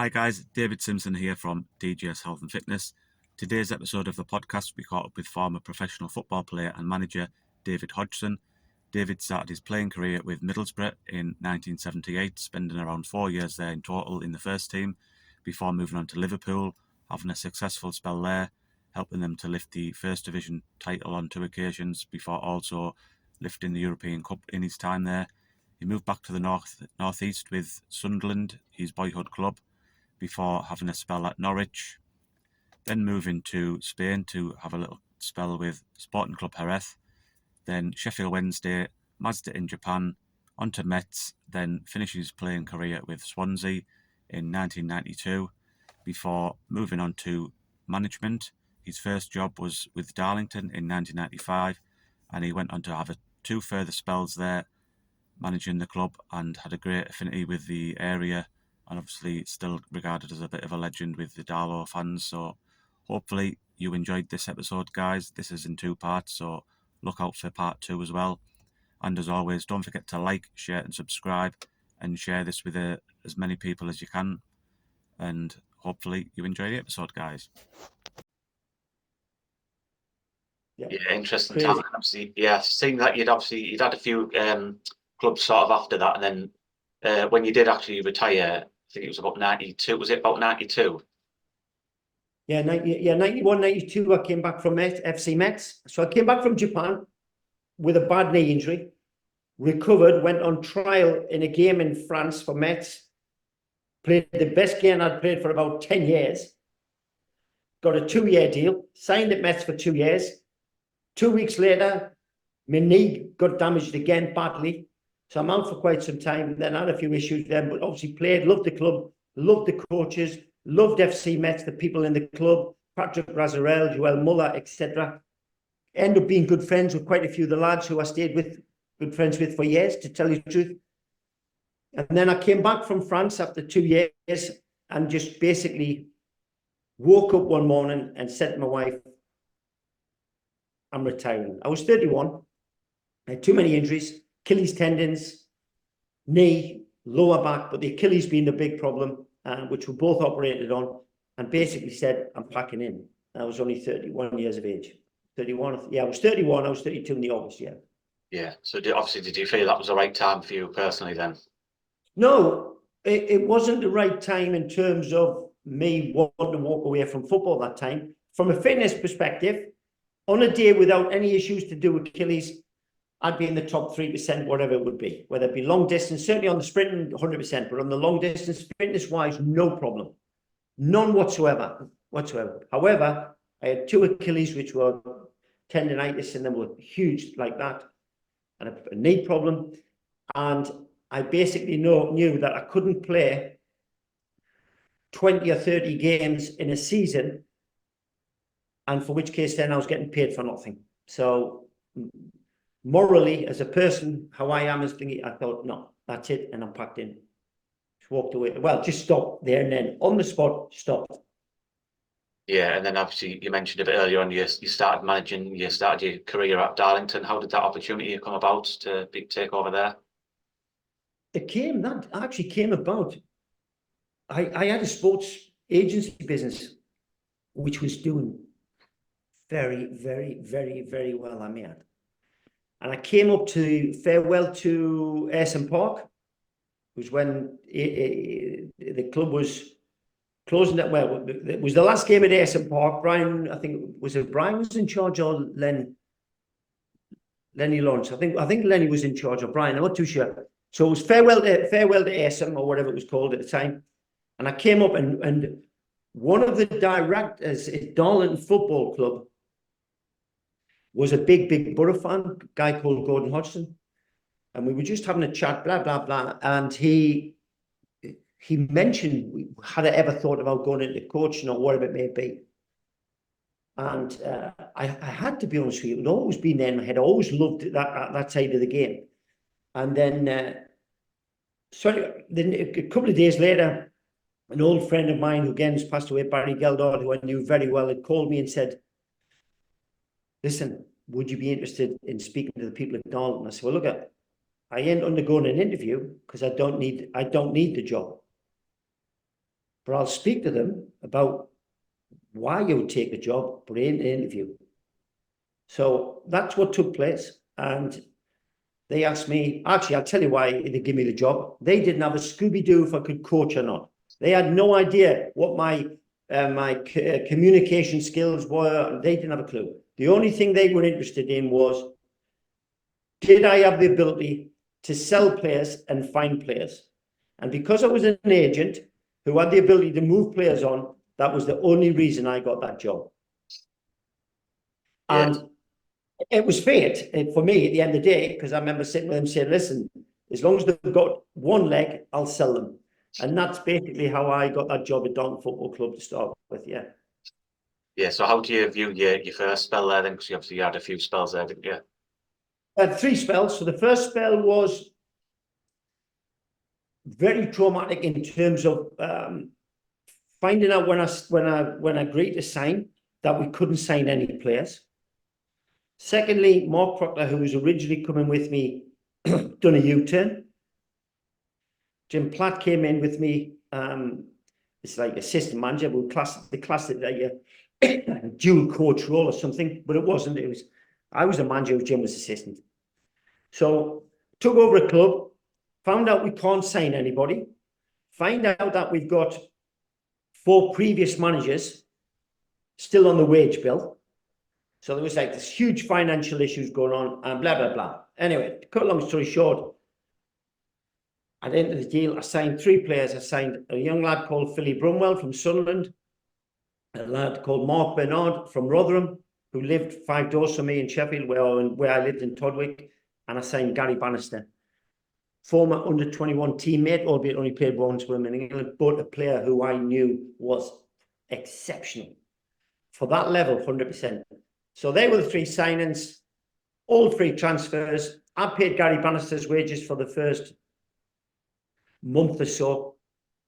Hi guys, David Simpson here from DGS Health and Fitness. Today's episode of the podcast, we caught up with former professional football player and manager David Hodgson. David started his playing career with Middlesbrough in 1978, spending around 4 years there in total in the first team, before moving on to Liverpool, having a successful spell there, helping them to lift the First Division title on 2 occasions, before also lifting the European Cup in his time there. He moved back to the northeast with Sunderland, his boyhood club, before having a spell at Norwich, then moving to Spain to have a little spell with Sporting Club Jerez, then Sheffield Wednesday, Mazda in Japan, on to Metz, then finishes his playing career with Swansea in 1992, before moving on to management. His first job was with Darlington in 1995, and he went on to have 2 further spells there, managing the club, and had a great affinity with the area, and obviously still regarded as a bit of a legend with the Darlow fans. So hopefully you enjoyed this episode, guys. This is in 2 parts, so look out for part 2 as well. And as always, don't forget to like, share and subscribe, and share this with as many people as you can. And hopefully you enjoy the episode, guys. Yeah, interesting time. Obviously, yeah, seeing that you'd had a few clubs sort of after that, and then when you did actually retire, I think it was about 92. Was it about 92? Yeah, 91, 92, I came back from FC Metz. So I came back from Japan with a bad knee injury, recovered, went on trial in a game in France for Metz, played the best game I'd played for about 10 years, got a 2-year deal, signed at Metz for 2 years. 2 weeks later, my knee got damaged again badly. So I'm out for quite some time, and then I had a few issues then, but obviously played, loved the club, loved the coaches, loved FC Metz, the people in the club, Patrick Razarel, Joel Muller, etc. Ended up being good friends with quite a few of the lads who I stayed with, good friends with for years, to tell you the truth. And then I came back from France after 2 years and just basically woke up one morning and said to my wife, I'm retiring. I was 31. I had too many injuries, Achilles tendons, knee, lower back, but the Achilles being the big problem, which we both operated on, and basically said, I'm packing in. I was only 31 years of age. 31, yeah, I was 31, I was 32 in the August, yeah. Yeah, so did you feel that was the right time for you personally then? No, it wasn't the right time in terms of me wanting to walk away from football that time. From a fitness perspective, on a day without any issues to do with Achilles, I'd be in the top 3%, whatever it would be, whether it be long distance, certainly on the sprinting, 100%, but on the long distance, fitness-wise, no problem. None whatsoever. However, I had 2 Achilles, which were tendinitis, and they were huge like that, and a knee problem. And I basically knew that I couldn't play 20 or 30 games in a season, and for which case then I was getting paid for nothing. So morally, as a person, how I am as thingy, I thought, no, that's it, and I'm packed in. Just walked away. Well, just stopped there and then, on the spot, stopped. Yeah, and then obviously you mentioned a bit earlier on, you started managing, you started your career at Darlington. How did that opportunity come about to take over there? That actually came about. I had a sports agency business, which was doing very, very, very, very well, I may add. And I came up to farewell to Xerex, was when the club was closing that. Well, it was the last game at Xerex. Brian, I think, was it Brian was in charge, or Lenny Lawrence? I think Lenny was in charge, or Brian, I'm not too sure. So it was farewell to Xerex, or whatever it was called at the time. And I came up, and one of the directors at Darlington Football Club was a big Borough fan, a guy called Gordon Hodgson. And we were just having a chat, blah, blah, blah. And he mentioned, had I ever thought about going into coaching or whatever it may be? And I had to be honest with you, it had always been there in my head. I always loved that side of the game. And then, a couple of days later, an old friend of mine who again has passed away, Barry Geldard, who I knew very well, had called me and said, listen, would you be interested in speaking to the people at Darlington? I said, well, look, I ain't undergoing an interview because I don't need the job. but I'll speak to them about why you would take a job, but in an interview. So that's what took place. And they asked me, actually, I'll tell you why they gave me the job. They didn't have a Scooby-Doo if I could coach or not. They had no idea what my communication skills were. They didn't have a clue. The only thing they were interested in was, did I have the ability to sell players and find players? And because I was an agent who had the ability to move players on, that was the only reason I got that job. Yeah. And it was fate for me at the end of the day, because I remember sitting with them saying, listen, as long as they've got one leg, I'll sell them. And that's basically how I got that job at Darlington Football Club to start with, yeah. Yeah, so how do you view your first spell there then? Because you obviously had a few spells there, didn't you? I had 3 spells. So the first spell was very traumatic in terms of finding out when I agreed to sign that we couldn't sign any players. Secondly, Mark Proctor, who was originally coming with me, done a U-turn. Jim Platt came in with me. It's like assistant manager. We classed it like a dual coach role or something, but it wasn't. I was a manager, Jim was assistant. So took over a club, found out we can't sign anybody, find out that we've got 4 previous managers still on the wage bill. So there was like this huge financial issues going on and blah, blah, blah. Anyway, to cut a long story short, at the end of the deal, I signed 3 players. I signed a young lad called Philly Brumwell from Sunderland, a lad called Mark Bernard from Rotherham, who lived 5 doors from me in Sheffield, where I lived in Todwick, and I signed Gary Bannister, former under-21 teammate, albeit only played once with him in England, but a player who I knew was exceptional for that level, 100%. So they were the 3 signings, all 3 transfers. I paid Gary Bannister's wages for the first month or so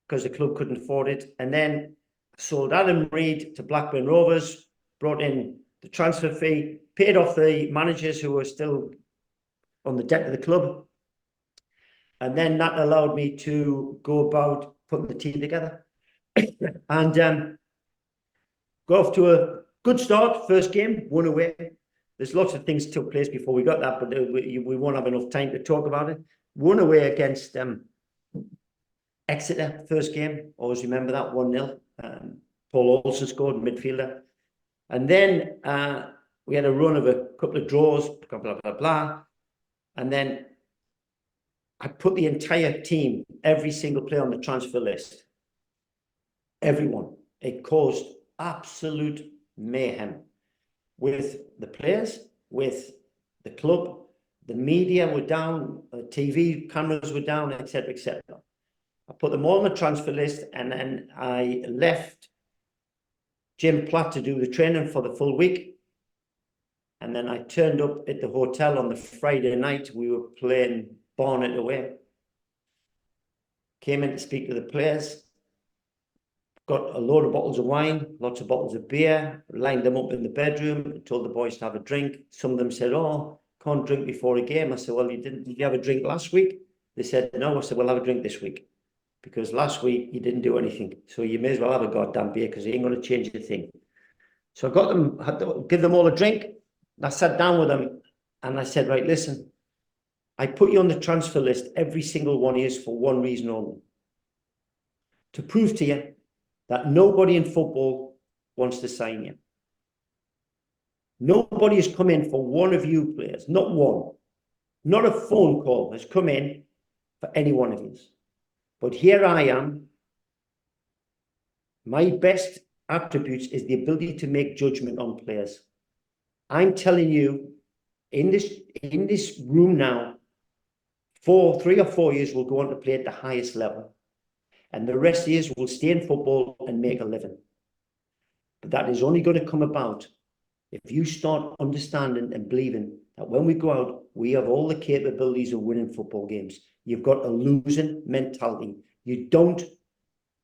because the club couldn't afford it. And then sold Adam Reid to Blackburn Rovers, brought in the transfer fee, paid off the managers who were still on the debt of the club. And then that allowed me to go about putting the team together and go off to a good start. First game, won away. There's lots of things took place before we got that, but we won't have enough time to talk about it. Won away against Exeter, first game. Always remember that, 1-0. Paul Olsen scored, midfielder. And then we had a run of a couple of draws, blah, blah, blah, blah. And then I put the entire team, every single player on the transfer list. Everyone. It caused absolute mayhem with the players, with the club. The media were down, TV cameras were down, etc., etc. I put them all on the transfer list, and then I left Jim Platt to do the training for the full week. And then I turned up at the hotel on the Friday night. We were playing Barnet away. Came in to speak to the players. Got a load of bottles of wine, lots of bottles of beer, lined them up in the bedroom, told the boys to have a drink. Some of them said, oh, can't drink before a game. I said, well, did you have a drink last week? They said, no. I said, well, have a drink this week. Because last week you didn't do anything. So you may as well have a goddamn beer because you ain't going to change a thing. So I got them, had to give them all a drink. I sat down with them and I said, right, listen, I put you on the transfer list, every single one is for one reason only. To prove to you that nobody in football wants to sign you. Nobody has come in for one of you players, not one. Not a phone call has come in for any one of you. But here I am. My best attributes is the ability to make judgment on players. I'm telling you, in this room now, 3 or 4 years will go on to play at the highest level. And the rest of you will stay in football and make a living. But that is only going to come about if you start understanding and believing that when we go out, we have all the capabilities of winning football games. You've got a losing mentality. You don't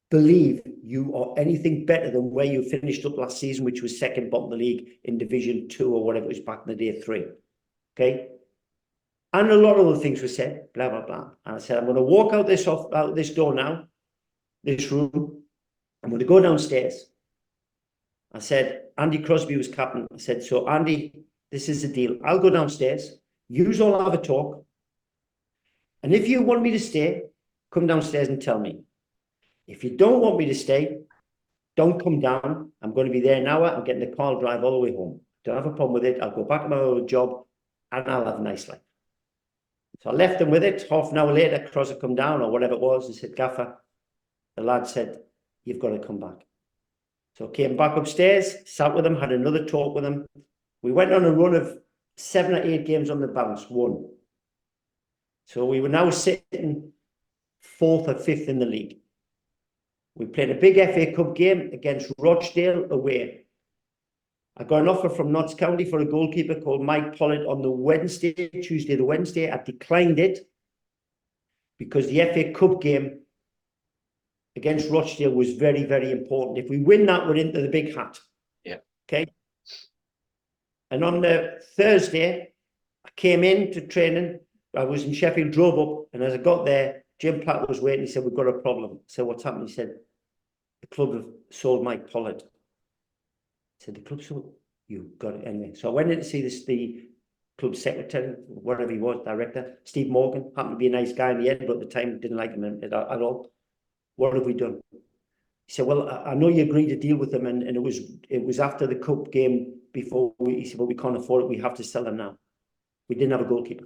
believe you are anything better than where you finished up last season, which was second bottom of the league in Division 2 or whatever it was back in the day, 3. Okay? And a lot of other things were said, blah, blah, blah. And I said, I'm going to walk out this door now, this room, I'm going to go downstairs. I said, Andy Crosby was captain. I said, so Andy, this is the deal. I'll go downstairs. You all have a talk. And if you want me to stay, come downstairs and tell me. If you don't want me to stay, don't come down. I'm going to be there an hour. I'm getting the car, drive all the way home. Don't have a problem with it. I'll go back to my old job and I'll have a nice life. So I left them with it. Half an hour later, Crosby come down or whatever it was and said, Gaffer, the lad said, you've got to come back. So I came back upstairs, sat with him, had another talk with him. We went on a run of 7 or 8 games on the bounce, won. So we were now sitting 4th or 5th in the league. We played a big FA Cup game against Rochdale away. I got an offer from Notts County for a goalkeeper called Mike Pollitt on the Tuesday the Wednesday. I declined it because the FA Cup game against Rochdale was very, very important. If we win that, we're into the big hat. Yeah. Okay. And on the Thursday, I came in to training. I was in Sheffield, drove up, and as I got there, Jim Platt was waiting. He said, we've got a problem. I said, what's happened? He said, the club have sold Mike Pollitt. I said, the club sold? You got it anyway. So I went in to see the club secretary, whatever he was, director, Steve Morgan. Happened to be a nice guy in the end, but at the time didn't like him at all. What have we done? He said, well, I know you agreed to deal with them, and it was after the cup game before he said, well, we can't afford it. We have to sell them now. We didn't have a goalkeeper.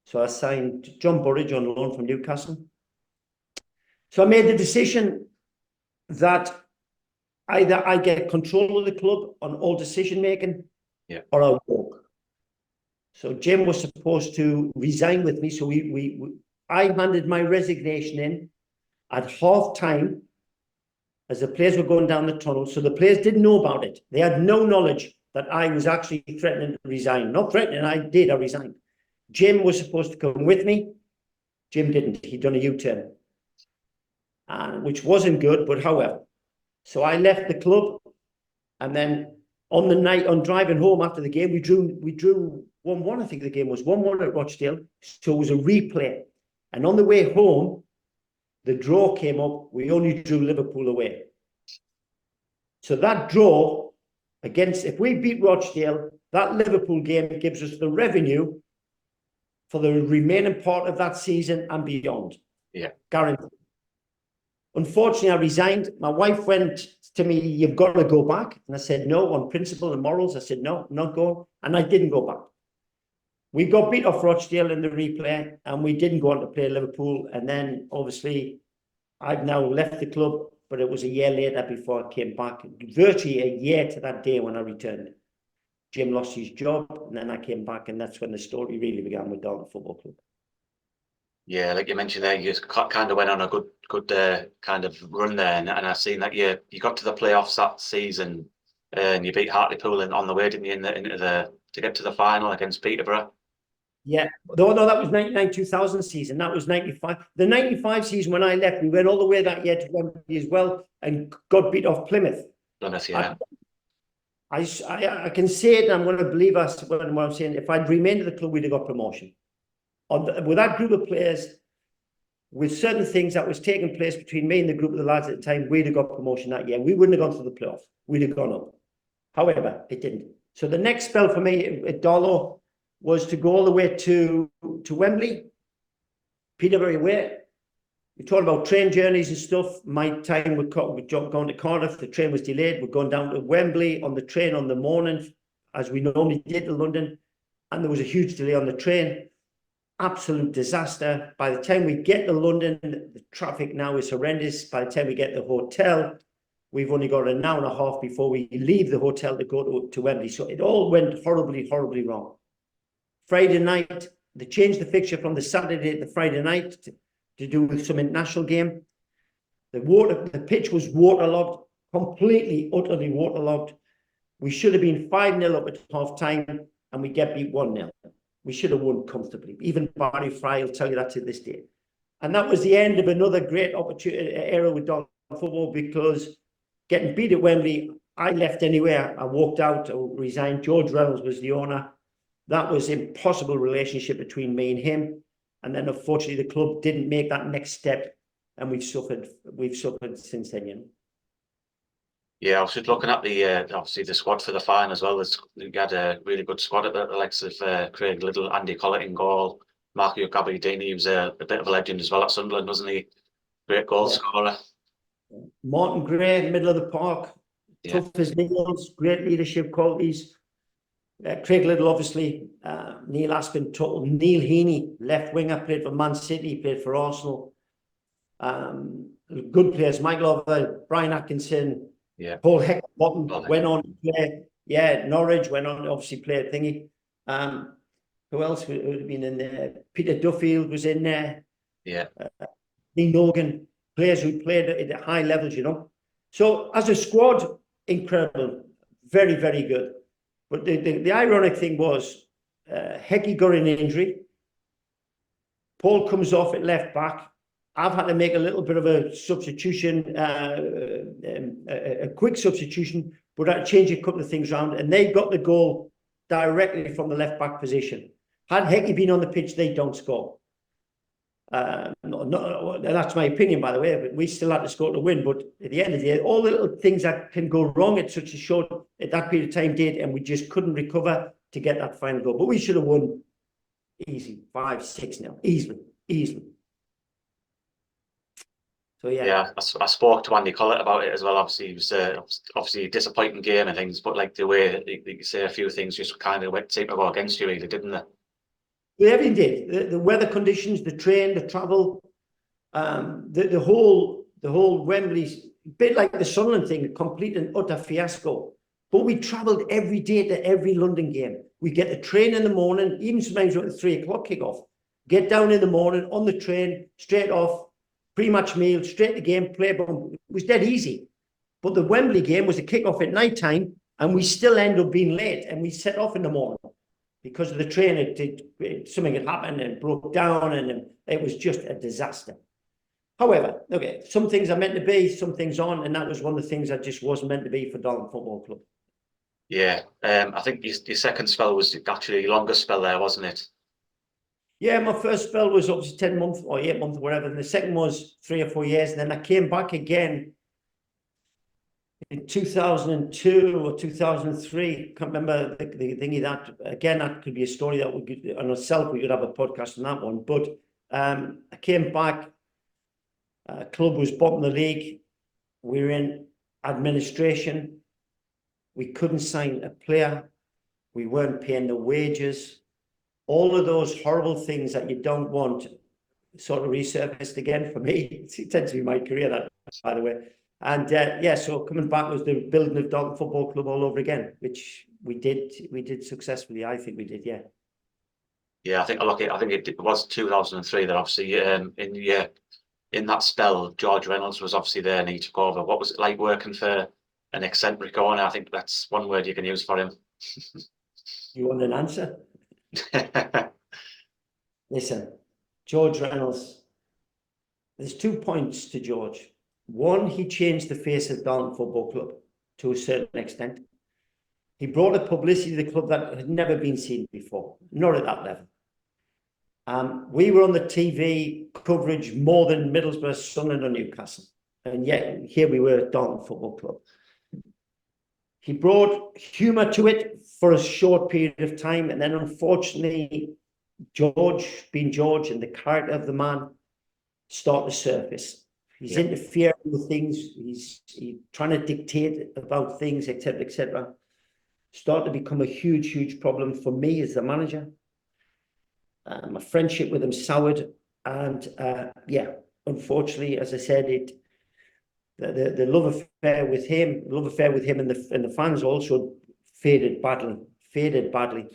So I signed John Burridge on loan from Newcastle. So I made the decision that either I get control of the club on all decision making, or I walk. So Jim was supposed to resign with me. So I handed my resignation in at half time as the players were going down the tunnel. So the players didn't know about it. They had no knowledge that I was actually threatening to resign. Not threatening, I resigned. Jim was supposed to come with me. Jim didn't. He'd done a U-turn, which wasn't good, but however. So I left the club, and then on the night, on driving home after the game, we drew 1-1. I think the game was 1-1 at Rochdale. So it was a replay. And on the way home, the draw came up. We only drew Liverpool away. So that draw if we beat Rochdale, that Liverpool game gives us the revenue for the remaining part of that season and beyond. Yeah. Guaranteed. Unfortunately, I resigned. My wife went to me, you've got to go back. And I said, no, on principle and morals. I said, no, I'm not going. And I didn't go back. We got beat off Rochdale in the replay, and we didn't go on to play Liverpool. And then, obviously, I've now left the club, but it was a year later before I came back. Virtually a year to that day when I returned. Jim lost his job, and then I came back, and that's when the story really began with Darlington Football Club. Yeah, like you mentioned there, you kind of went on a good kind of run there, and I've seen that you got to the playoffs that season, and you beat Hartlepool on the way, didn't you, to get to the final against Peterborough? Yeah, no, that was 99-2000 season. That was 95. The 95 season when I left, we went all the way that year to Wembley as well, and got beat off Plymouth. Plymouth, yeah. I can say it, and I'm going to believe us when I'm saying, if I'd remained at the club, we'd have got promotion. With that group of players, with certain things that was taking place between me and the group of the lads at the time, we'd have got promotion that year. We wouldn't have gone to the playoffs. We'd have gone up. However, it didn't. So the next spell for me at Darlow was to go all the way to Wembley, Peterborough away. We talked about train journeys and stuff. My time with going to Cardiff, the train was delayed. We're going down to Wembley on the train on the morning, as we normally did to London, and there was a huge delay on the train. Absolute disaster. By the time we get to London, the traffic now is horrendous. By the time we get to the hotel, we've only got an hour and a half before we leave the hotel to go to Wembley. So it all went horribly, horribly wrong. Friday night, they changed the fixture from the Saturday to the Friday night to do with some international game. The pitch was waterlogged, completely, utterly waterlogged. We should have been 5-0 up at half time, and we get beat 1-0. We should have won comfortably. Even Barry Fry will tell you that to this day. And that was the end of another great opportunity era with Darlington football, because getting beat at Wembley, I left anyway. I walked out, I resigned. George Reynolds was the owner. That was an impossible relationship between me and him. And then unfortunately the club didn't make that next step, and we've suffered since then, you know. Yeah, I was just looking at the obviously the squad for the final as well. You had a really good squad at the likes of Craig Little, Andy Collett in goal, Marco Gabbiadini, he was a bit of a legend as well at Sunderland, wasn't he? Great goal scorer. Martin Gray, middle of the park, tough as nails, great leadership qualities. Craig Little, obviously, Neil Aspin, total. Neil Heaney, left winger, played for Man City, played for Arsenal. Good players, Michael Oliver, Brian Atkinson, Paul Heckingbottom went on to play. Yeah, Norwich went on to obviously play a thingy. Who else would have been in there? Peter Duffield was in there. Yeah. Dean Morgan, players who played at high levels, you know. So as a squad, incredible, very, very good. But the ironic thing was, Hecky got an injury. Paul comes off at left back. I've had to make a little bit of a substitution, a quick substitution, but I had to change a couple of things around, and they got the goal directly from the left back position. Had Hecky been on the pitch, they don't score. That's my opinion, by the way, but we still had to score to win. But at the end of the day, all the little things that can go wrong at such a short, at that period of time did, and we just couldn't recover to get that final goal. But we should have won easy, 5-6-0, easily. So yeah, I spoke to Andy Collett about it as well. Obviously, it was obviously a disappointing game and things, but like the way you say a few things just kind of seemed to go against you, really, didn't they? Yeah, everything did. The weather conditions, the train, the travel, the whole Wembley, bit like the Sunderland thing, a complete and utter fiasco. But we travelled every day to every London game. We get the train in the morning, even sometimes at the 3 o'clock kickoff. Get down in the morning on the train, straight off, pre-match meal, straight to game, play. It was dead easy. But the Wembley game was a kickoff at night time, and we still end up being late, and we set off in the morning. Because of the train, something had happened and broke down, and it was just a disaster. However, okay, some things are meant to be, some things aren't, and that was one of the things that just wasn't meant to be for Darlington Football Club. Yeah, I think your second spell was actually your longest spell there, wasn't it? Yeah, my first spell was obviously 10 months or 8 months or whatever, and the second was 3 or 4 years, and then I came back again in 2002 or 2003, can't remember the thingy that, again, that could be a story that we could, on itself, we could have a podcast on that one. But I came back, club was bottom of the league. We were in administration. We couldn't sign a player. We weren't paying the wages. All of those horrible things that you don't want sort of resurfaced again for me. It tends to be my career, that, by the way. And so coming back was the building of Darlington Football Club all over again, which we did successfully. I think we did, yeah. Yeah, I think it was 2003 that obviously in that spell, George Reynolds was obviously there and he took over. What was it like working for an eccentric owner? I think that's one word you can use for him. You want an answer? Listen, George Reynolds, there's 2 points to George. One, he changed the face of Darlington Football Club to a certain extent. He brought a publicity to the club that had never been seen before, not at that level. We were on the TV coverage more than Middlesbrough, Sunderland, or Newcastle. And yet, here we were at Darlington Football Club. He brought humour to it for a short period of time. And then, unfortunately, George, being George, and the character of the man, start to surface. He's interfering with things. He's trying to dictate about things, etc., etc. Start to become a huge, huge problem for me as the manager. My friendship with him soured, and unfortunately, as I said, the love affair with him, and the fans also faded badly.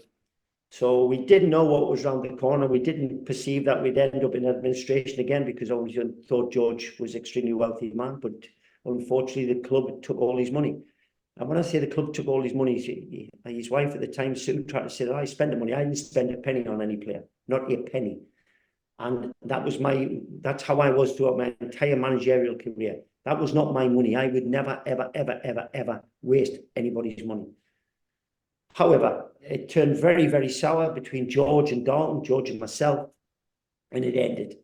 So we didn't know what was around the corner. We didn't perceive that we'd end up in administration again, because obviously I thought George was an extremely wealthy man, but unfortunately the club took all his money. And when I say the club took all his money, his wife at the time, Sue, tried to say that I spent the money. I didn't spend a penny on any player, not a penny. And that's how I was throughout my entire managerial career. That was not my money. I would never, ever, ever, ever, ever waste anybody's money. However, it turned very, very sour between George and Darlington, George and myself, and it ended,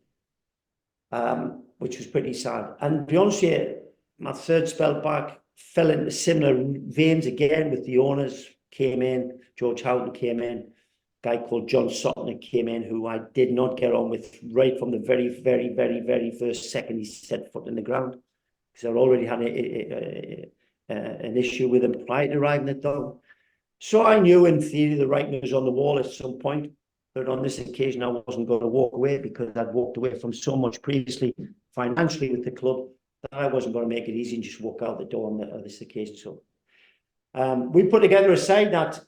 which was pretty sad. And to be honest with you, my third spell back, fell into similar veins again with the owners. Came in, George Houghton came in, a guy called John Sutton came in, who I did not get on with right from the very first second he set foot in the ground, because I already had an issue with him prior to arriving at Darlington. So I knew in theory the writing was on the wall at some point, but on this occasion I wasn't going to walk away, because I'd walked away from so much previously financially with the club that I wasn't going to make it easy and just walk out the door on this occasion. So we put together a side that,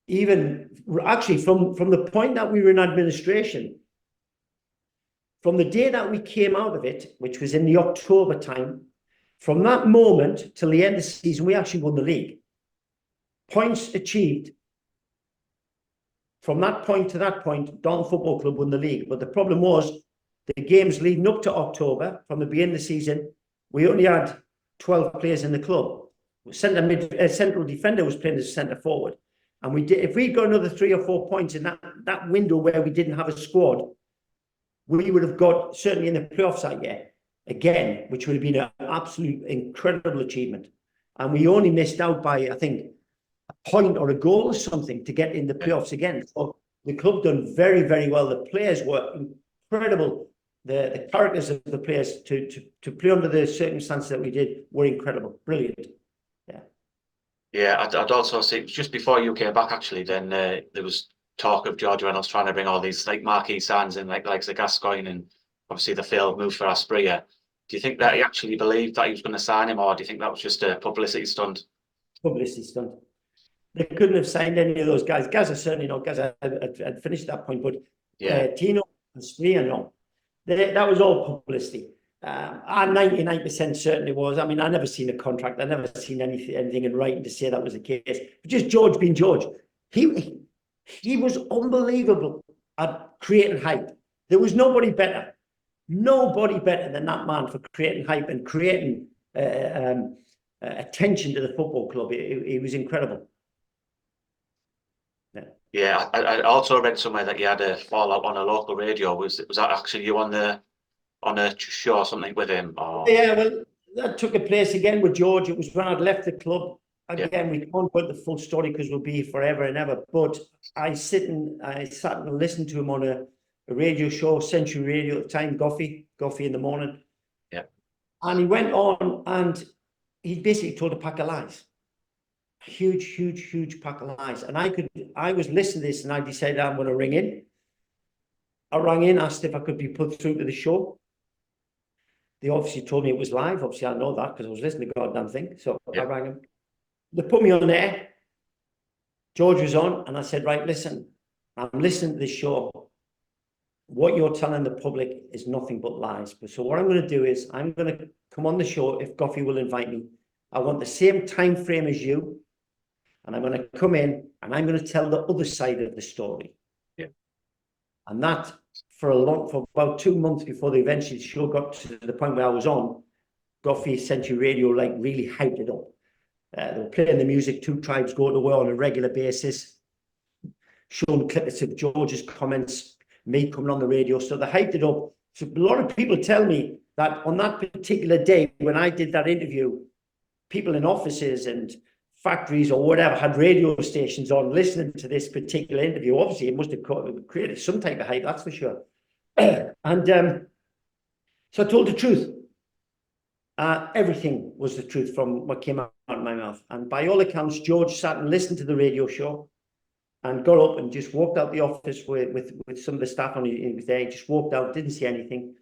even actually from the point that we were in administration, from the day that we came out of it, which was in the October time, from that moment till the end of the season, we actually won the league. Points achieved. From that point to that point, Darlington Football Club won the league. But the problem was, the games leading up to October, from the beginning of the season, we only had 12 players in the club. Central defender was playing as centre forward. And we did, if we'd got another 3 or 4 points in that window where we didn't have a squad, we would have got certainly in the playoffs that year again, which would have been an absolute incredible achievement. And we only missed out by, I think, a point or a goal or something to get in the playoffs again. So the club done very well. The players were incredible. The characters of the players to play under the circumstances that we did were incredible, brilliant. Yeah, I'd also say, just before you came back, actually, then there was talk of George Reynolds trying to bring all these like marquee signs in, like the Gascoigne, and obviously the failed move for Asprilla. Do you think that he actually believed that he was going to sign him, or do you think that was just a publicity stunt? Publicity stunt. They couldn't have signed any of those guys. Gaza certainly not. Gaza had finished at that point, but Tino and Asprilla, no. That was all publicity. I'm 99% certain it was. I mean, I never seen a contract. I never seen anything in writing to say that was the case. But just George being George, he was unbelievable at creating hype. There was nobody better than that man for creating hype and creating attention to the football club. It was incredible. Yeah, I also read somewhere that you had a fallout on a local radio. Was that actually you on a show or something with him? Or? Yeah, well, that took a place again with George. It was when I'd left the club. Again, we can't put the full story because we'll be forever and ever. But I sat and listened to him on a radio show, Century Radio at the time, Goffey in the morning. Yeah. And he went on and he basically told a pack of lies. Huge pack of lies. And I was listening to this and I decided I'm going to ring in. I rang in, asked if I could be put through to the show. They obviously told me it was live. Obviously, I know that because I was listening to the goddamn thing. So I rang him. They put me on there. George was on, and I said, right, listen, I'm listening to this show. What you're telling the public is nothing but lies. But so what I'm going to do is I'm going to come on the show if Goffey will invite me. I want the same time frame as you. And I'm going to come in and I'm going to tell the other side of the story. Yeah. And that for about 2 months before the eventually show got to the point where I was on, Goffey Century Radio like really hyped it up. They were playing the music, Two Tribes Go to War on a regular basis, showing clips of George's comments, me coming on the radio. So they hyped it up. So a lot of people tell me that on that particular day when I did that interview, people in offices and factories or whatever had radio stations on listening to this particular interview. Obviously, it must have created some type of hype, that's for sure. And so I told the truth. Everything was the truth from what came out of my mouth. And by all accounts, George sat and listened to the radio show and got up and just walked out the office with some of the staff on. He was there. He just walked out, didn't see anything.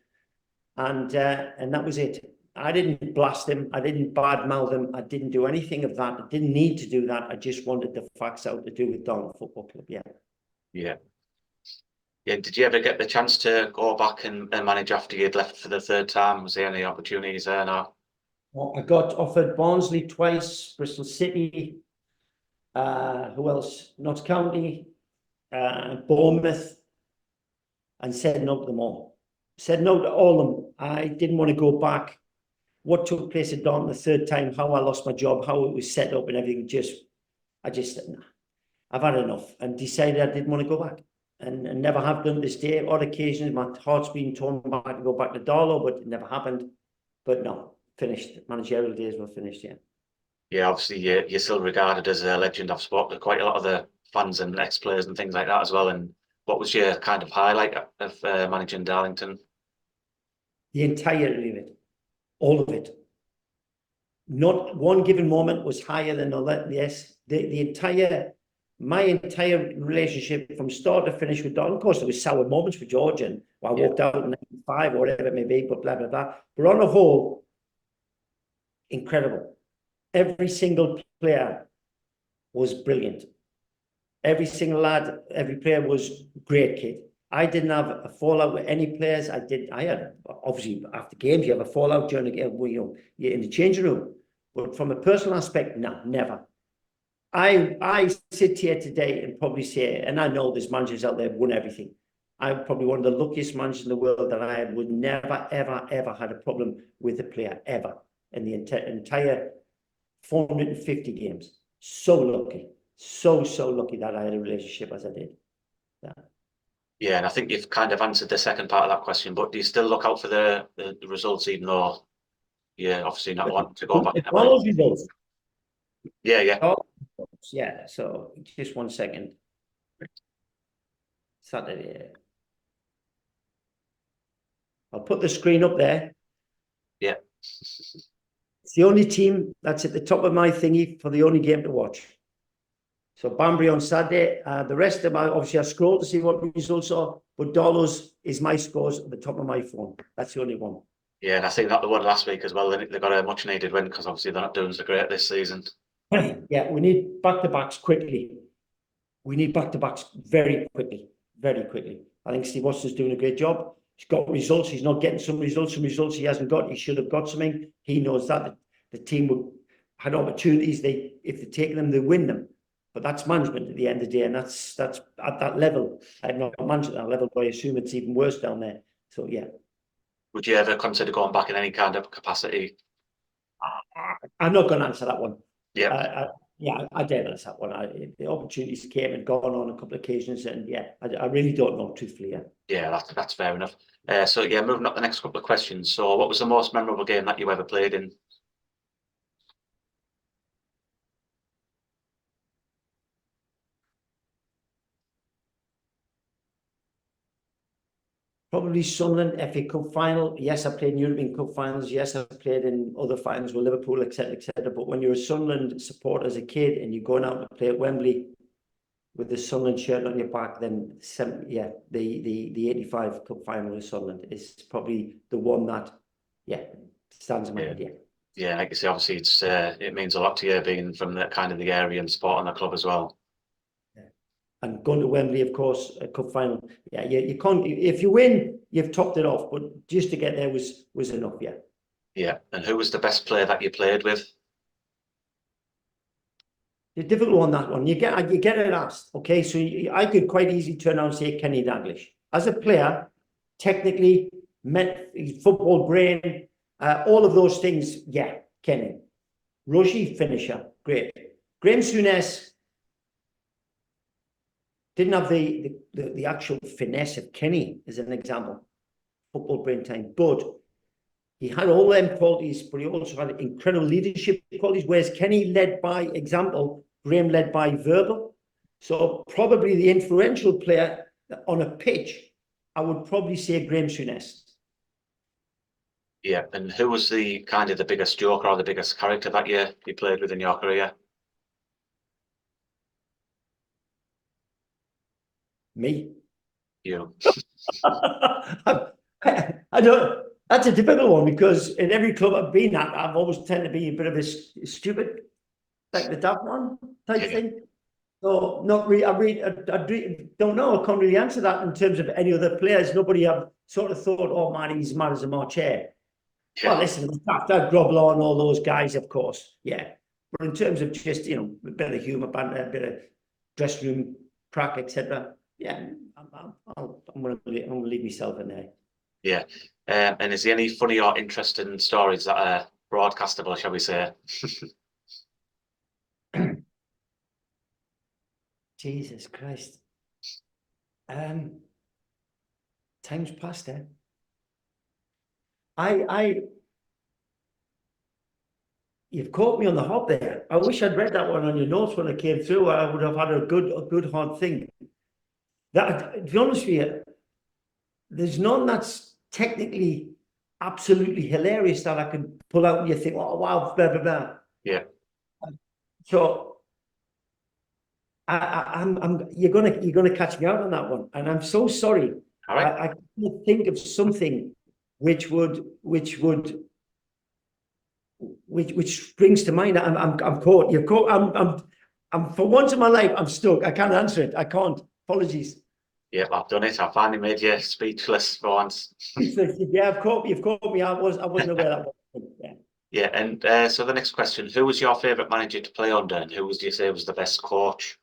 And that was it. I didn't blast him. I didn't badmouth him. I didn't do anything of that. I didn't need to do that. I just wanted the facts out to do with Darlington Football Club. Yeah. Did you ever get the chance to go back and manage after you'd left for the third time? Was there any opportunities there now? Well, I got offered Barnsley twice, Bristol City, who else? Notts County, Bournemouth, and said no to them all. Said no to all of them. I didn't want to go back. What took place at Darlington the third time, how I lost my job, how it was set up and everything, I just said, nah, I've had enough, and decided I didn't want to go back. And never have done this day. Odd occasions, my heart's been torn back to go back to Darlow, but it never happened. But no, finished. Managerial days were finished, yeah. Yeah, obviously you're still regarded as a legend. I've spoken to quite a lot of the fans and ex-players and things like that as well. And what was your kind of highlight of managing Darlington? The entirety of it, all of it. Not one given moment was higher than another. Yes, my entire relationship from start to finish with Don. Of course, there was sour moments for George, and I walked out in '95 or whatever it may be, but blah blah blah. But on the whole, incredible. Every single player was brilliant. Every single lad, every player was great kid. I didn't have a fallout with any players. I had, obviously, after games, you have a fallout during the game, you're in the changing room. But from a personal aspect, no, never. I sit here today and probably say, and I know there's managers out there who won everything. I'm probably one of the luckiest managers in the world that I would never, ever, ever had a problem with a player, ever, in the entire 450 games. So lucky. So lucky that I had a relationship as I did. Yeah, and I think you've kind of answered the second part of that question, but do you still look out for the results, even though you're obviously not wanting to go back in Follows results. Yeah. Yeah, so just 1 second. Saturday. I'll put the screen up there. Yeah. It's the only team that's at the top of my thingy for the only game to watch. So Banbury on Saturday. The rest of my, obviously I scroll to see what results are, but Dollars is my scores at the top of my phone. That's the only one. Yeah, and I think that the one last week as well, they got a much needed win because obviously they're not doing so great this season. Yeah, we need back-to-backs quickly. We need back-to-backs very quickly. I think Steve Watson's doing a great job. He's got results. He's not getting some results he hasn't got. He should have got something. He knows that. The team had opportunities. If they take them, they win them. But that's management at the end of the day, and that's at that level. I'm not managing at that level, but I assume it's even worse down there. So yeah. Would you ever consider going back in any kind of capacity? I'm not going to answer that one. Yeah. I dare answer that one. The opportunities came and gone on a couple of occasions, and yeah, I really don't know, truthfully. Yeah, that's fair enough. So yeah, moving up the next couple of questions. So, what was the most memorable game that you ever played in? Probably Sunderland FA Cup final. Yes, I played in European Cup finals. Yes, I played in other finals with Liverpool, etc., etc. But when you're a Sunderland supporter as a kid and you're going out to play at Wembley with the Sunderland shirt on your back, then the '85 Cup final with Sunderland is probably the one that stands in my head. Yeah, like you say, obviously it means a lot to you being from the kind of the area and supporting the club as well. And going to Wembley, of course, a cup final. Yeah, you can't. If you win, you've topped it off. But just to get there was enough. Yeah. Yeah, and who was the best player that you played with? The difficult one, that one. You get it asked. Okay, so I could quite easily turn around and say Kenny Dalglish. As a player, technically, football brain, all of those things. Yeah, Kenny. Rushy finisher, great. Graham Souness didn't have the actual finesse of Kenny, as an example, football brain time, but he had all them qualities, but he also had incredible leadership qualities, whereas Kenny led by example, Graham led by verbal. So probably the influential player on a pitch, I would probably say Graham Souness. Yeah, and who was the kind of the biggest joker or the biggest character that you played with in your career? Me. You. I don't. That's a difficult one because in every club I've been at, I've always tended to be a bit of a stupid, like the daft one type thing. So not really. I don't know. I can't really answer that in terms of any other players. Nobody have sort of thought, oh man, he's mad as a March hare. Yeah. Well, listen, that Grobler and all those guys, of course, yeah. But in terms of just a bit of humour, banter, a bit of dressing room crack, etc. Yeah, I'm going to leave myself in there. Yeah, and is there any funny or interesting stories that are broadcastable, shall we say? Jesus Christ. Time's past, eh? You've caught me on the hop there. I wish I'd read that one on your notes when it came through. I would have had a good hard think. That, to be honest with you, there's none that's technically absolutely hilarious that I can pull out and you think, oh wow, blah blah blah. Yeah. So I'm you're gonna catch me out on that one, and I'm so sorry. All right. I can't think of something which springs to mind. I'm caught. You've caught. I'm for once in my life I'm stuck. I can't answer it. I can't. Apologies. Yeah, I've done it. I finally made you speechless for once. Yeah, you've caught me. I wasn't aware that one. Yeah. Yeah, and so the next question: who was your favourite manager to play under, and who do you say was the best coach?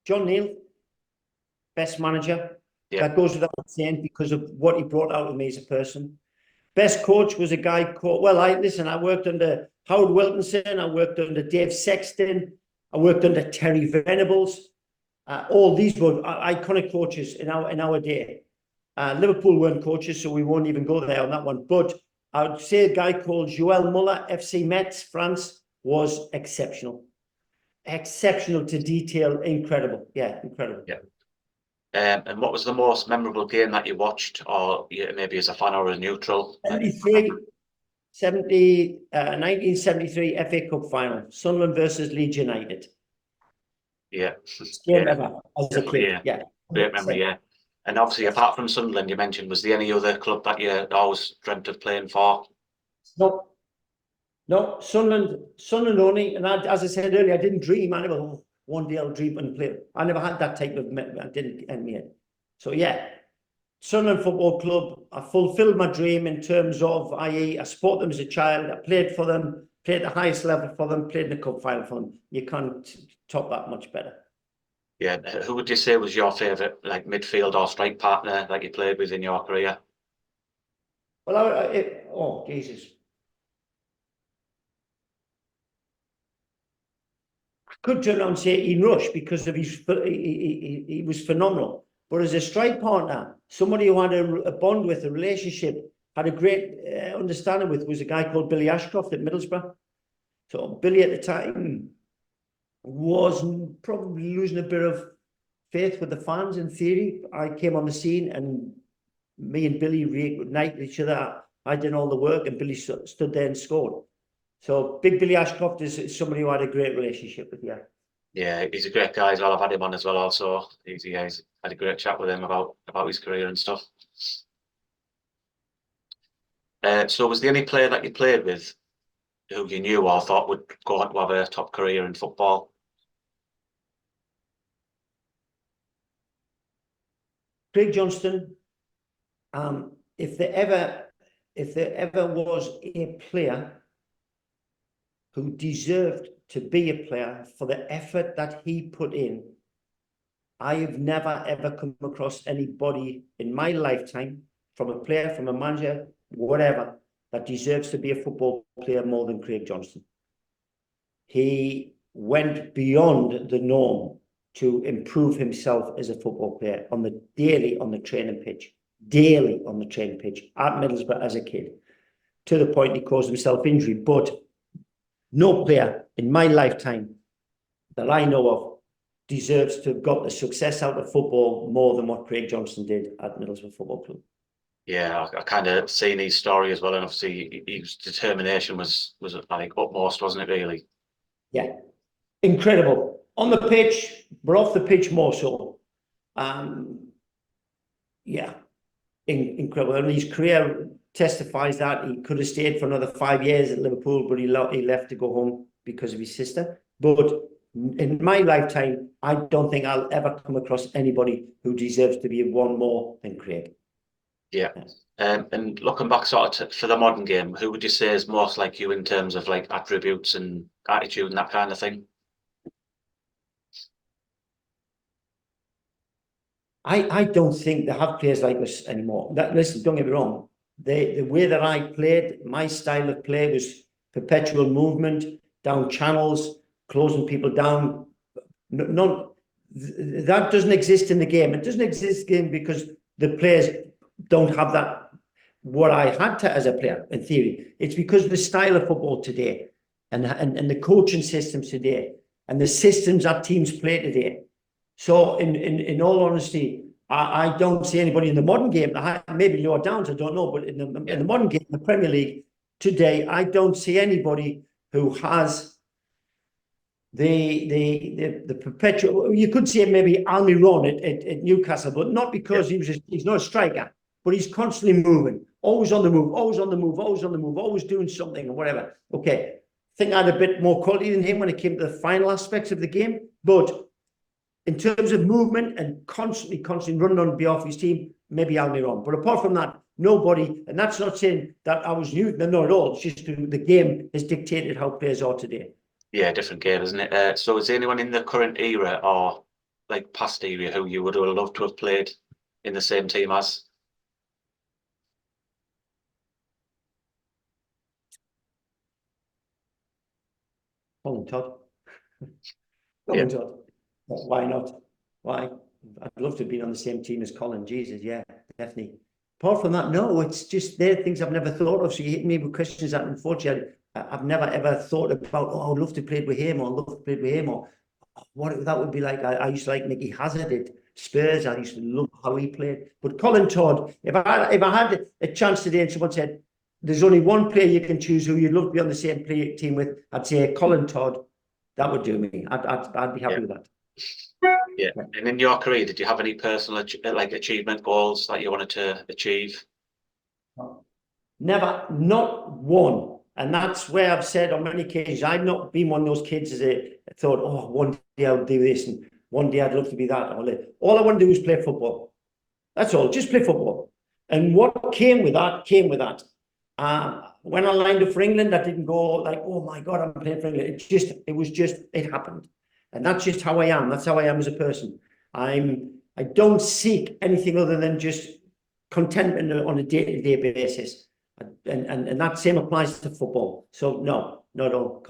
John Neal, best manager. Yeah. That goes without saying because of what he brought out of me as a person. Best coach was a guy called, well, I worked under Howard Wilkinson, I worked under Dave Sexton, I worked under Terry Venables. All these were iconic coaches in our day. Liverpool weren't coaches, so we won't even go there on that one. But I would say a guy called Joël Muller, FC Metz, France, was exceptional. Exceptional to detail, incredible. Yeah, incredible. Yeah. And what was the most memorable game that you watched, or maybe as a fan or a neutral? 1973 FA Cup final, Sunderland versus Leeds United. Yeah. Game ever as a kid. Yeah. Great memory, yeah. And obviously, apart from Sunderland, you mentioned, was there any other club that you always dreamt of playing for? No, Sunderland only. And as I said earlier, I didn't dream. I never, one day I'll dream and play. I never had that type of, I didn't end me. So yeah, Sunderland Football Club, I fulfilled my dream in terms of, i.e. I support them as a child, I played for them, played the highest level for them, played in the cup final for them. You can't top that much better. Yeah, who would you say was your favourite, like midfield or strike partner that you played with in your career? Well, oh Jesus, I could turn around and say Ian Rush because of his, he was phenomenal. But as a strike partner, somebody who had a bond with, a relationship, had a great understanding with, was a guy called Billy Ashcroft at Middlesbrough. So Billy at the time was probably losing a bit of faith with the fans in theory. I came on the scene and me and Billy reignited each other. I did all the work and Billy stood there and scored. So Big Billy Ashcroft is somebody who I had a great relationship with, yeah. Yeah, he's a great guy as well. I've had him on as well also. He's had a great chat with him about his career and stuff. So was there any player that you played with who you knew or thought would go on to have a top career in football? Craig Johnston, if there ever was a player who deserved to be a player for the effort that he put in, I have never ever come across anybody in my lifetime, from a player, from a manager, whatever, that deserves to be a football player more than Craig Johnston. He went beyond the norm to improve himself as a football player daily on the training pitch at Middlesbrough as a kid, to the point he caused himself injury. But no player in my lifetime that I know of deserves to have got the success out of football more than what Craig Johnston did at Middlesbrough Football Club. Yeah, I kind of seen his story as well, and obviously his determination was I think utmost, wasn't it? Really. Yeah, incredible on the pitch, but off the pitch more so. Yeah, incredible. And his career testifies that. He could have stayed for another 5 years at Liverpool, but he left to go home because of his sister. But in my lifetime, I don't think I'll ever come across anybody who deserves to be one more than Craig. Yeah. And looking back sort of for the modern game, who would you say is most like you in terms of like attributes and attitude and that kind of thing? I don't think they have players like us anymore. Listen, don't get me wrong. The way that I played, my style of play was perpetual movement, down channels, closing people down. That doesn't exist in the game. It doesn't exist in the game because the players don't have that what I had to as a player, in theory. It's because of the style of football today and the coaching systems today and the systems that teams play today. So in all honesty, I don't see anybody in the modern game, maybe lower downs, I don't know, but in the modern game, the Premier League today, I don't see anybody who has the perpetual. You could say maybe Almiron at Newcastle, but not because he's not a striker, but he's constantly moving, always on the move, always on the move, always on the move, always doing something or whatever. Okay, I think I had a bit more quality than him when it came to the final aspects of the game, but in terms of movement and constantly running on behalf of his team, maybe Almiron. But apart from that, nobody, and that's not saying that I was new, no, not at all. It's just the game has dictated how players are today. Yeah, different game, isn't it? So is there anyone in the current era or like past era who you would have loved to have played in the same team as? Colin Todd. Colin Todd. Why not? Why? I'd love to have been on the same team as Colin. Jesus, yeah, definitely. Apart from that, no, it's just they're things I've never thought of. So you hit me with questions that unfortunately I've never ever thought about. Oh, I'd love to play with him, or I'd love to play with him, or what that would be like. I used to like Mickey Hazard at Spurs. I used to love how he played. But Colin Todd, if I had a chance today and someone said there's only one player you can choose who you'd love to be on the same team with, I'd say Colin Todd. That would do me. I'd be happy with that. Yeah. And in your career, did you have any personal achievement goals that you wanted to achieve? Never, not one. And that's where I've said on many occasions, I've not been one of those kids that thought, oh, one day I'll do this and one day I'd love to be that. All I want to do is play football. That's all, just play football. And what came with that, when I lined up for England, I didn't go like, oh my God, I'm playing for England. It happened. And that's just how I am. That's how I am as a person. I don't seek anything other than just contentment on a day-to-day basis. And that same applies to football. So no, not at all.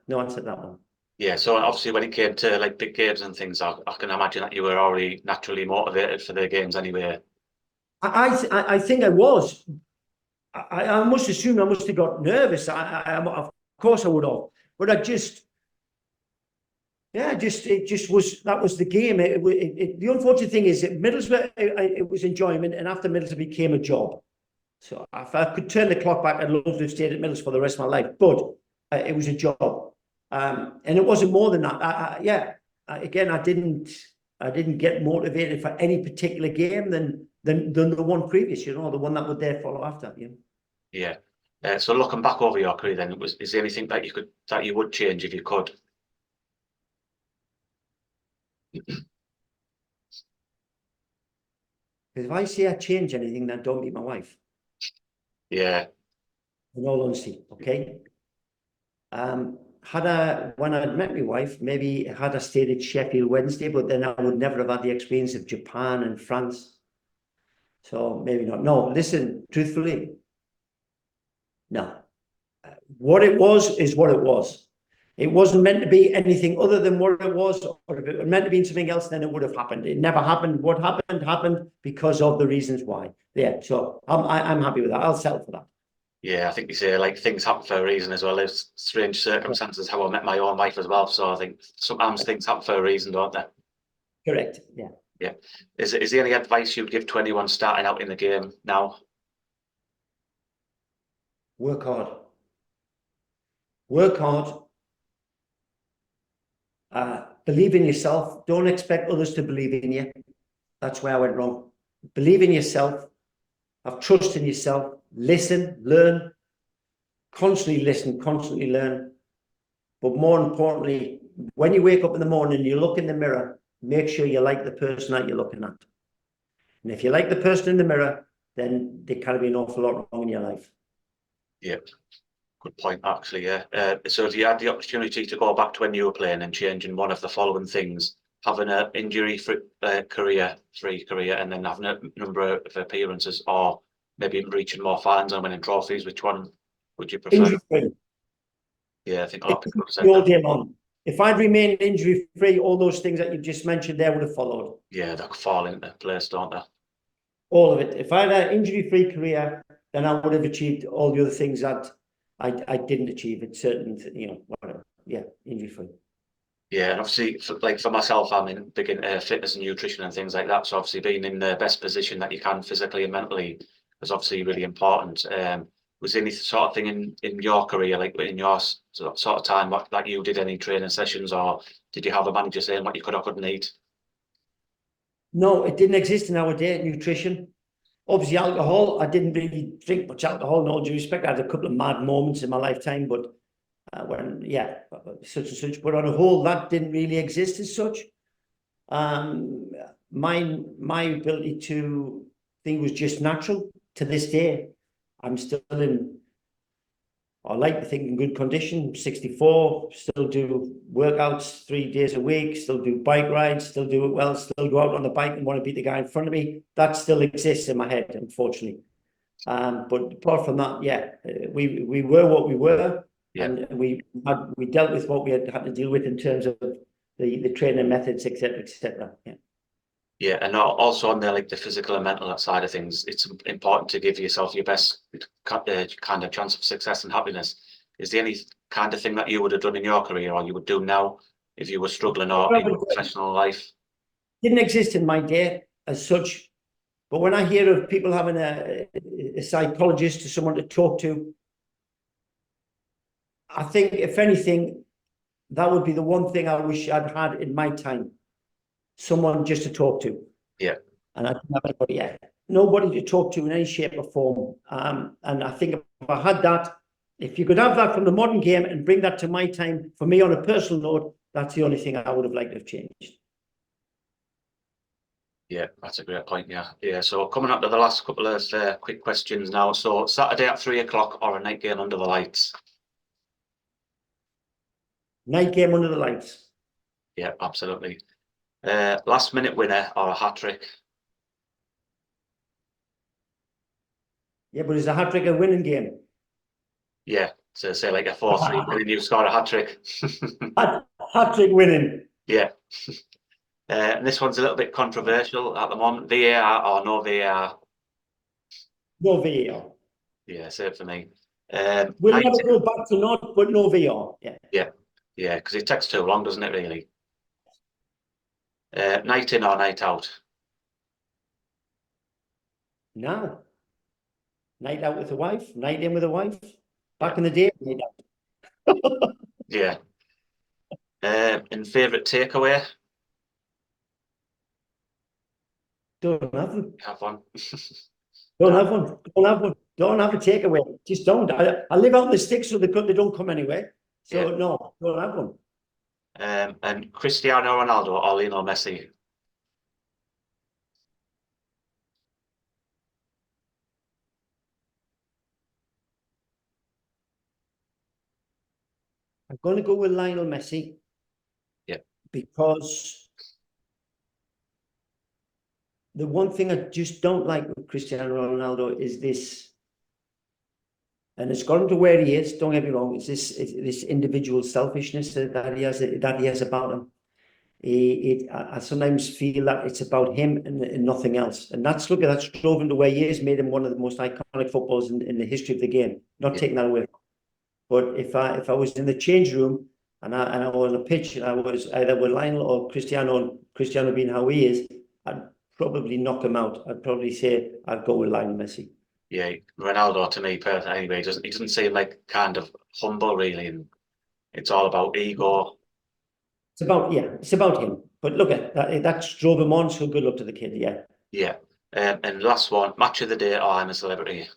No answer to that one. Yeah, so obviously when it came to like big games and things, I can imagine that you were already naturally motivated for the games anyway. I think I was. I must assume I must have got nervous. Of course I would have. But it just was, that was the game. The unfortunate thing is that Middlesbrough, it was enjoyment, and after Middlesbrough became a job. So if I could turn the clock back, I'd love to have stayed at Middlesbrough for the rest of my life. But it was a job, and it wasn't more than that. Again, I didn't get motivated for any particular game than the one previous. The one that would there follow after. Yeah. So looking back over your career, then, is there anything that you would change if you could? Because if I say I change anything, then don't meet my wife. Yeah. In all honesty, okay. When I'd met my wife, maybe had I stayed at Sheffield Wednesday, but then I would never have had the experience of Japan and France. So maybe not. No, listen, truthfully, no. What it was is what it was. It wasn't meant to be anything other than what it was, or if it was meant to be something else, then it would have happened. It never happened. What happened because of the reasons why. Yeah, so I'm happy with that. I'll settle for that. Yeah, I think you say like things happen for a reason as well. There's strange circumstances how I met my own wife as well. So I think sometimes things happen for a reason, don't they? Correct. Yeah. Yeah. Is there any advice you'd give to anyone starting out in the game now? Work hard. Work hard. Believe in yourself. Don't expect others to believe in you. That's where I went wrong. Believe in yourself. Have trust in yourself. Listen, learn. Constantly listen, constantly learn. But more importantly, when you wake up in the morning and you look in the mirror, make sure you like the person that you're looking at. And if you like the person in the mirror, then there can be an awful lot wrong in your life. Yeah. Good point, actually, yeah. So if you had the opportunity to go back to when you were playing and changing one of the following things, having an injury-free career, and then having a number of appearances, or maybe reaching more fans and winning trophies, which one would you prefer? Injury-free. Yeah, I think a lot of people have said all that. day long. If I'd remained injury-free, all those things that you just mentioned there would have followed. Yeah, that could fall into place, don't they? All of it. If I had an injury-free career, then I would have achieved all the other things that I didn't achieve at certain, whatever. Yeah, injury free. Yeah, and obviously, for myself, I'm big into fitness and nutrition and things like that. So obviously, being in the best position that you can physically and mentally is obviously really important. Was there any sort of thing in your career, like in your sort of time, that you did any training sessions, or did you have a manager saying what you could or couldn't eat? No, it didn't exist in our day. Nutrition, obviously, alcohol. I didn't really drink much alcohol. In all due respect, I had a couple of mad moments in my lifetime, but such and such. But on a whole, that didn't really exist as such. My ability to think was just natural. To this day, I'm still I like to think in good condition. 64, still do workouts 3 days a week, still do bike rides, still do it well, still go out on the bike and want to beat the guy in front of me. That still exists in my head, unfortunately. But apart from that, we were what we were. Yeah. And we dealt with what we had to deal with in terms of the training methods, etc., etc. Yeah. Yeah, and also on the physical and mental side of things, it's important to give yourself your best kind of chance of success and happiness. Is there any kind of thing that you would have done in your career or you would do now if you were struggling or in your professional life? Didn't exist in my day as such, but when I hear of people having a psychologist or someone to talk to, I think, if anything, that would be the one thing I wish I'd had in my time. Someone just to talk to. Yeah. And I didn't have anybody, nobody to talk to in any shape or form. And I think if I had that, if you could have that from the modern game and bring that to my time, for me on a personal note, that's the only thing I would have liked to have changed. Yeah, that's a great point. Yeah. Yeah. So coming up to the last couple of quick questions now. So Saturday at 3 o'clock or a night game under the lights? Night game under the lights. Yeah, absolutely. Last minute winner or a hat trick? Yeah, but is a hat trick a winning game? Yeah. So say like a 4-3 winning, you score a hat trick. Hat trick winning. Yeah. And this one's a little bit controversial at the moment. VAR or no VAR? No VAR. Yeah, same for me. We'll never go back to not, but no VAR. Yeah. Yeah. Yeah, because it takes too long, doesn't it, really? Night in or night out? No. Night out with the wife, night in with the wife. Back in the day, night out. Yeah. And favourite takeaway? Don't have them. Have one. Don't have one. Don't have one. Don't have a takeaway. Just don't. I live out in the sticks, so they don't come anywhere. So no, don't have one. And Cristiano Ronaldo or Lionel Messi? I'm going to go with Lionel Messi. Yeah. Because the one thing I just don't like with Cristiano Ronaldo is this, and it's got him to where he is. Don't get me wrong. It's this individual selfishness that he has about him. I sometimes feel that it's about him and nothing else. And that's drove him to where he is, made him one of the most iconic footballers in the history of the game. Not taking that away. But if I was in the change room and I was on a pitch and I was either with Lionel or Cristiano being how he is, I'd probably knock him out. I'd probably say I'd go with Lionel Messi. Yeah, Ronaldo to me personally anyway, he doesn't seem like kind of humble really, and it's all about ego. It's about him. But look at that drove him on, so good luck to the kid, yeah. Yeah. And last one, match of the day or I'm a Celebrity?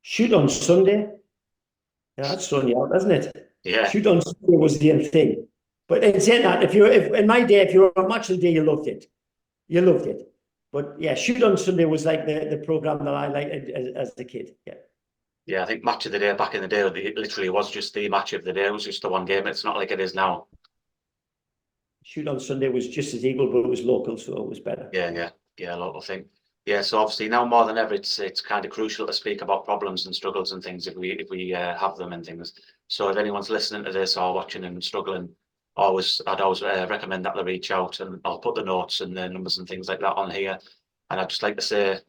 Shoot on Sunday. Yeah, that's throwing you out, doesn't it? Yeah. Shoot on Sunday was the thing. But in saying that, if in my day, if you were on match of the day, you loved it. You loved it. But yeah, Shoot on Sunday was like the program that I liked as a kid. Yeah. Yeah, I think match of the day back in the day, it literally was just the match of the day. It was just the one game. It's not like it is now. Shoot on Sunday was just as equal, but it was local, so it was better. Yeah, local thing. Yeah, so obviously now more than ever, it's kind of crucial to speak about problems and struggles and things if we have them and things. So if anyone's listening to this or watching and struggling, I'd always recommend that they reach out, and I'll put the notes and the numbers and things like that on here. And I'd just like to say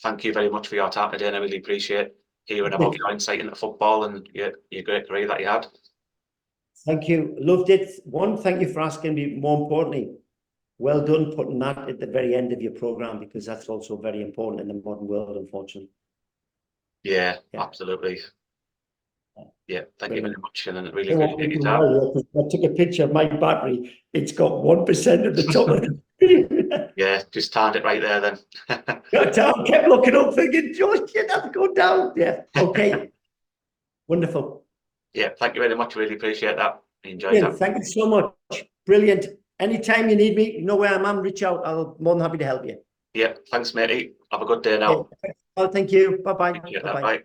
thank you very much for your time today, and I really appreciate hearing about your insight into football and your great career that you had. Thank you. Loved it. Thank you for asking me. More importantly, well done putting that at the very end of your program, because that's also very important in the modern world, unfortunately. Yeah. Absolutely. Yeah, thank you very much, and I really I appreciate your time. took a picture of my battery. It's got 1% of the top of the screen. Yeah, just timed it right there then. I kept looking up thinking, Josh, you have to go down. Yeah, okay. Wonderful. Yeah, thank you very much. Really appreciate that. Enjoy that. Thank you so much. Brilliant. Anytime you need me, you know where I am, reach out. I'll be more than happy to help you. Yeah, thanks, matey. Have a good day now. Okay. Oh, thank you. Bye-bye. Bye.